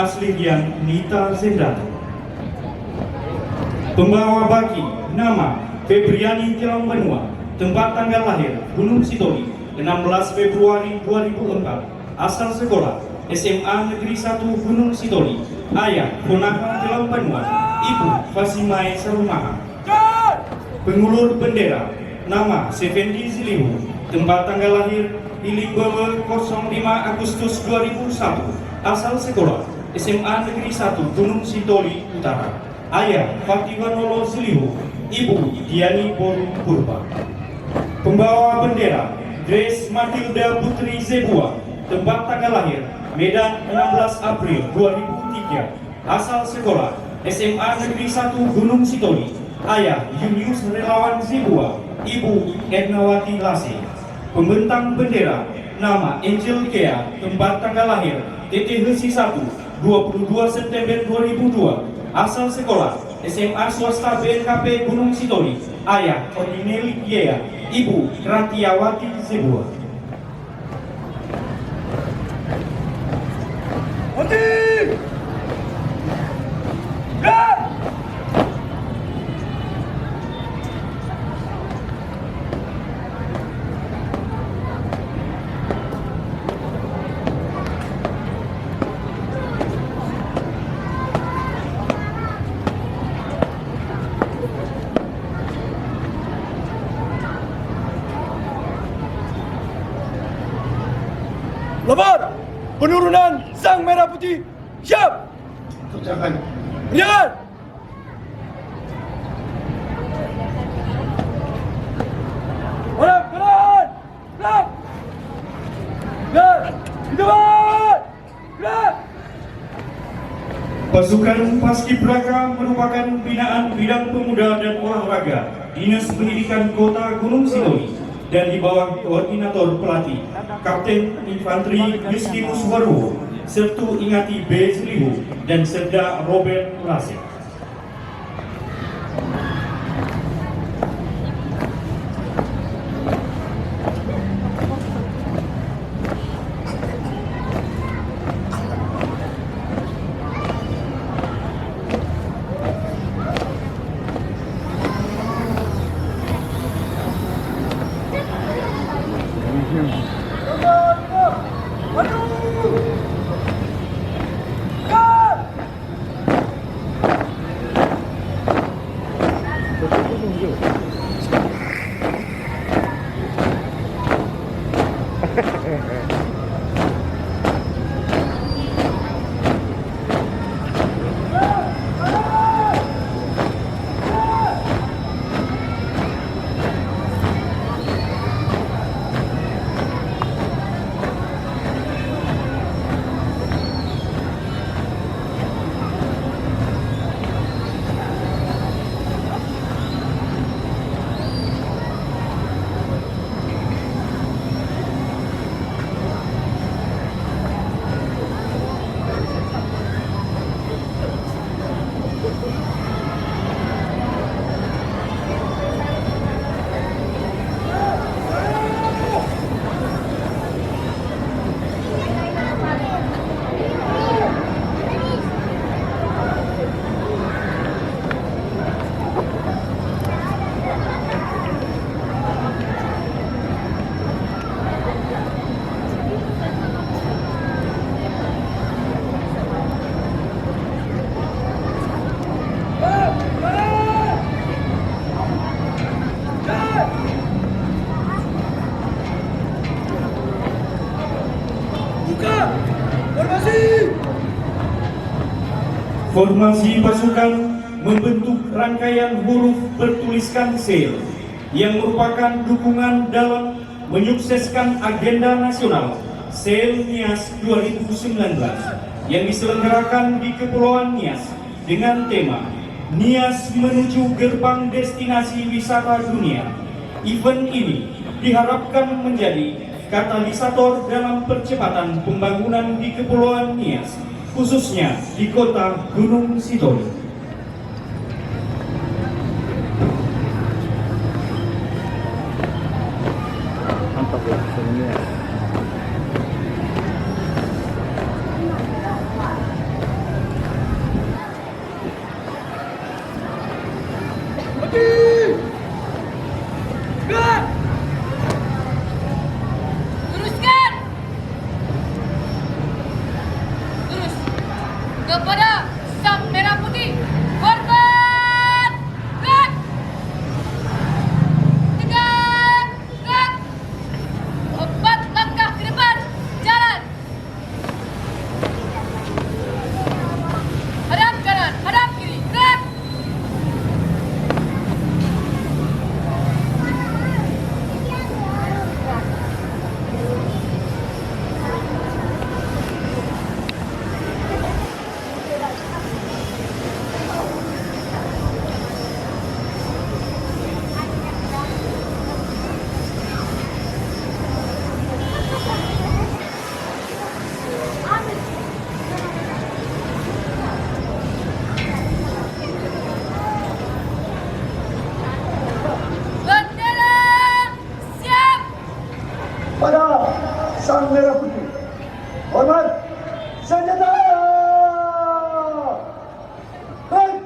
Asligian Nita Zendato. Pembawa baki nama Febriani Tilang Benua, tempat tanggal lahir Gunung Sitoli 16 Februari 2004, asal sekolah SMA Negeri 1 Gunung Sitoli, ayah Konaka Tilang Benua, ibu Fasimai Sarumaha. Pengulur bendera nama Sefendi Zilihu, tempat tanggal lahir Ilibebe 05 Agustus 2001, asal sekolah SMA Negeri 1 Gunung Sitoli Utara, ayah Fatiwanolo Zilihu, ibu Diani Boru Purba. Pembawa bendera Grace Matilda Putri Zebua, tempat tanggal lahir Medan 16 April 2003, asal sekolah SMA Negeri 1 Gunung Sitoli, ayah Julius Relawan Zebua, ibu Ernawati Lase. Pembentang bendera nama Angel Kea, tempat tanggal lahir TTHC 1 22 September 2002, asal sekolah SMA swasta BNKP Gunung Sitoli, ayah Ordineli Kiea, ibu Ratiawati Zebua. Lebar! Penurunan Sang Merah Putih, siap! Kerjakan. Berjalan! Harap, kanan! Gerak! Gerak! Di depan! Gerak! Pasukan Paskibraka merupakan binaan bidang pemuda dan olahraga Dinas Pendidikan Kota Gunung Sitoli dan di bawah koordinator pelatih Kapten Infanteri Justinus Waruwo, Sertu Ingati B. Zelihu dan Serda Robert Lase. Formasi pasukan membentuk rangkaian huruf bertuliskan SEAL yang merupakan dukungan dalam menyukseskan agenda nasional SEAL Nias 2019 yang diselenggarakan di Kepulauan Nias dengan tema Nias menuju gerbang destinasi wisata dunia. Event ini diharapkan menjadi katalisator dalam percepatan pembangunan di Kepulauan Nias, khususnya di kota Gunung Sitoli. Mantap ya, sebenarnya. pada Sang Merah Putih. Hormat senjata. Baik.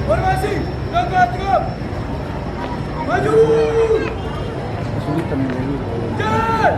Formasi, langkah tegap. Maju. Kesulitan ini. Jalan.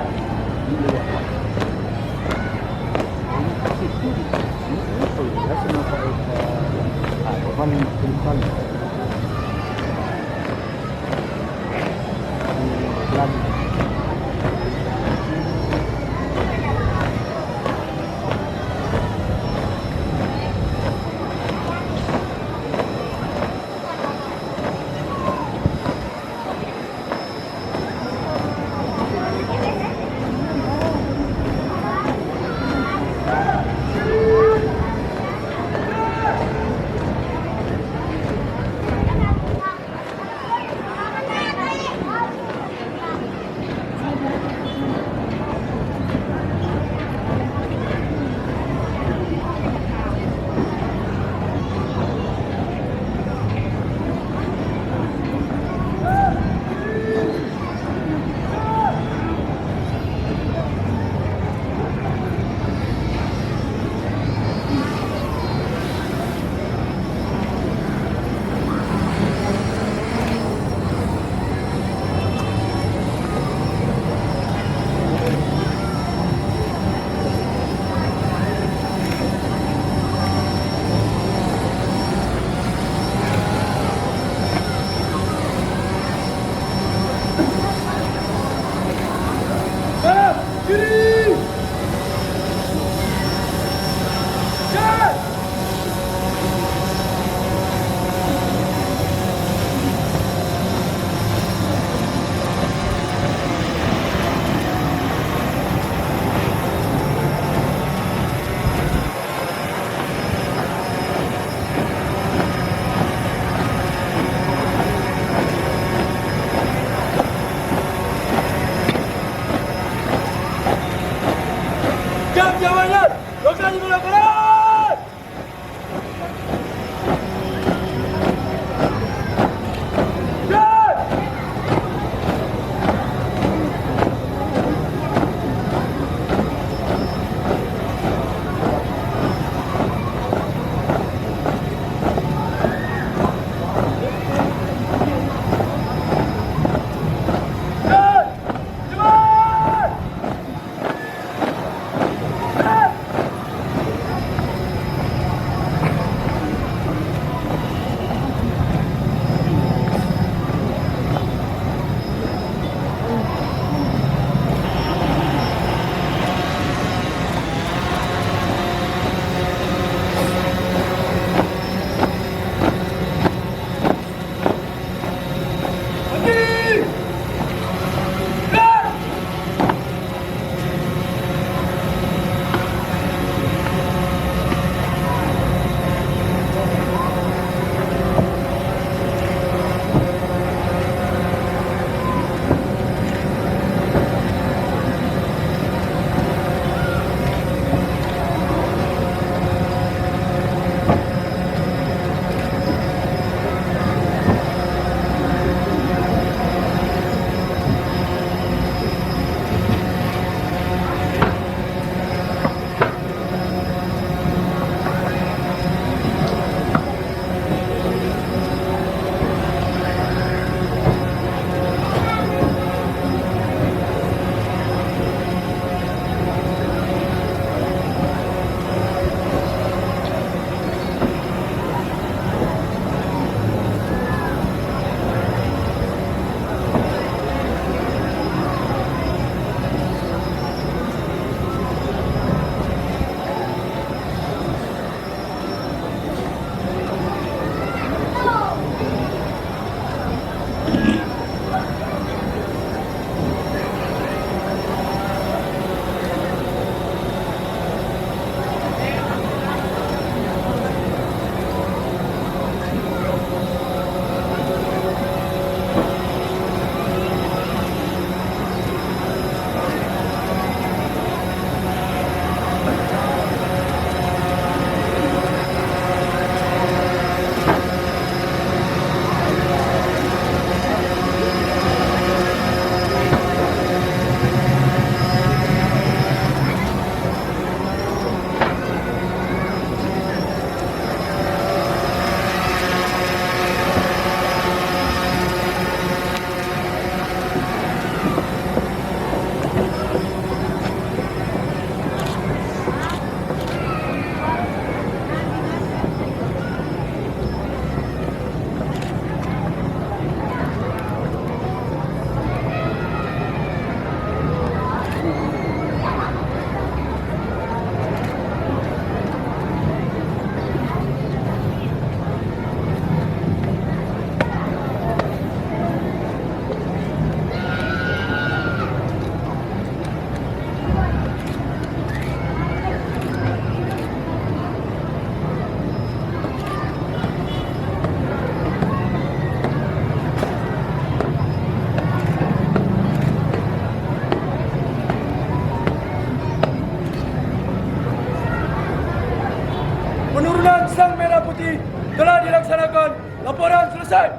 Dilaksanakan. Laporan selesai.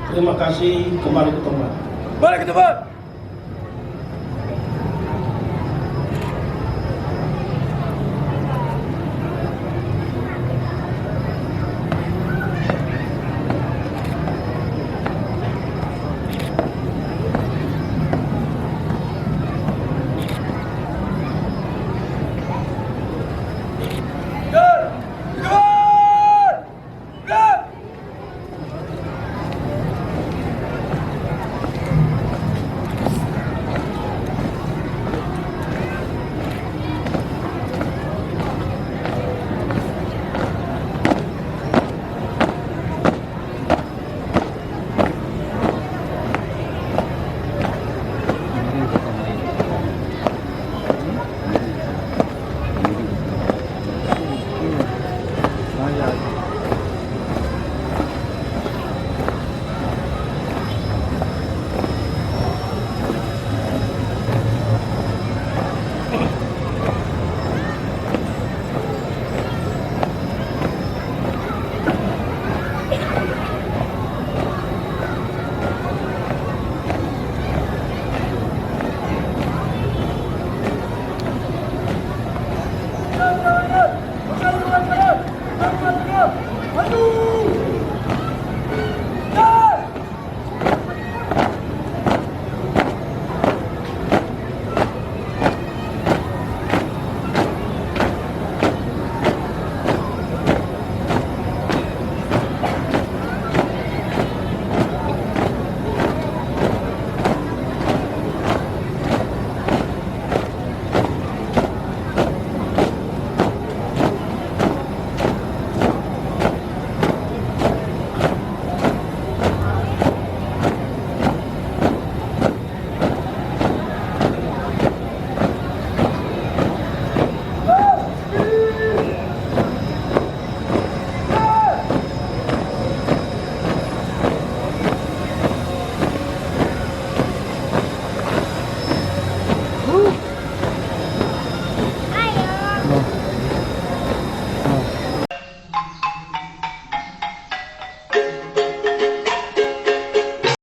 Terima kasih, kembali ke tempat. Balik ke tempat. Gerak! Gerak! Gerak! Maju!